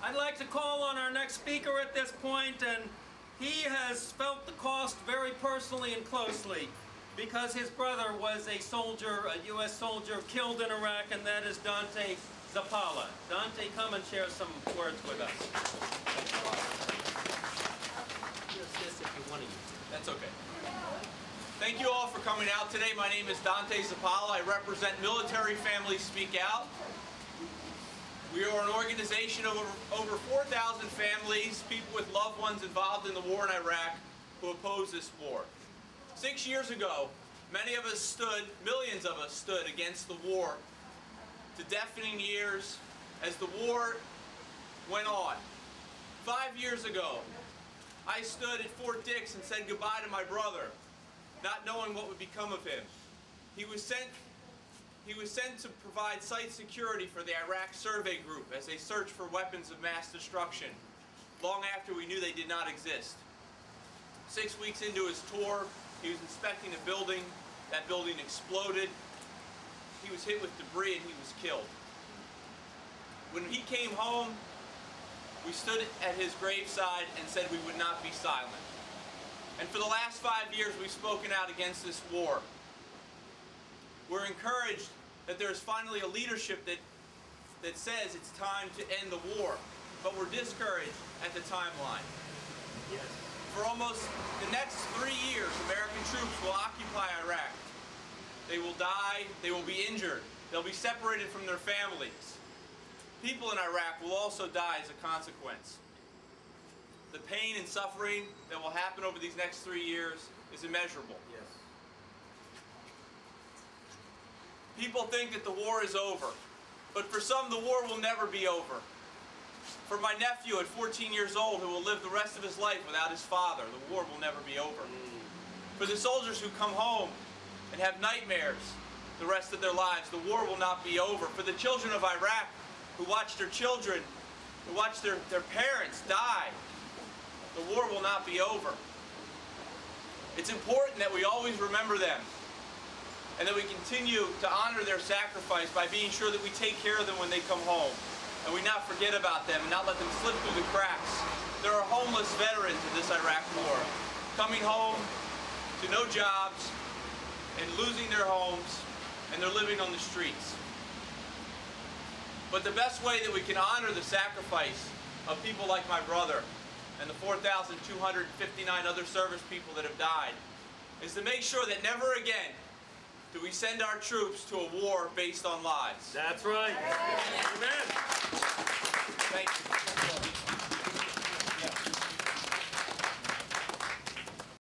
I'd like to call on our next speaker at this point, and he has felt the cost very personally and closely because his brother was a soldier, a U.S. soldier killed in Iraq, and that is Dante Zappala. Dante, come and share some words with us. Use this if you want to use it. That's okay. Thank you all for coming out today. My name is Dante Zappala. I represent Military Families Speak Out. We are an organization of over 4,000 families, people with loved ones involved in the war in Iraq who oppose this war. 6 years ago, millions of us stood against the war to deafening ears as the war went on. 5 years ago, I stood at Fort Dix and said goodbye to my brother, not knowing what would become of him. He was sent to provide site security for the Iraq Survey Group as they searched for weapons of mass destruction, long after we knew they did not exist. 6 weeks into his tour, he was inspecting a building. That building exploded. He was hit with debris and he was killed. When he came home, we stood at his graveside and said we would not be silent. And for the last 5 years, we've spoken out against this war. We're encouraged that there's finally a leadership that says it's time to end the war, but we're discouraged at the timeline. Yes. For almost the next 3 years, American troops will occupy Iraq. They will die, they will be injured, they'll be separated from their families. People in Iraq will also die as a consequence. The pain and suffering that will happen over these next 3 years is immeasurable. Yes. People think that the war is over, but for some the war will never be over. For my nephew at 14 years old who will live the rest of his life without his father, the war will never be over. For the soldiers who come home and have nightmares the rest of their lives, the war will not be over. For the children of Iraq who watch their children, who watch their parents die, the war will not be over. It's important that we always remember them and that we continue to honor their sacrifice by being sure that we take care of them when they come home and we not forget about them and not let them slip through the cracks. There are homeless veterans of this Iraq war coming home to no jobs and losing their homes, and they're living on the streets. But the best way that we can honor the sacrifice of people like my brother and the 4,259 other service people that have died is to make sure that never again do we send our troops to a war based on lies. That's right. Amen. Thank you.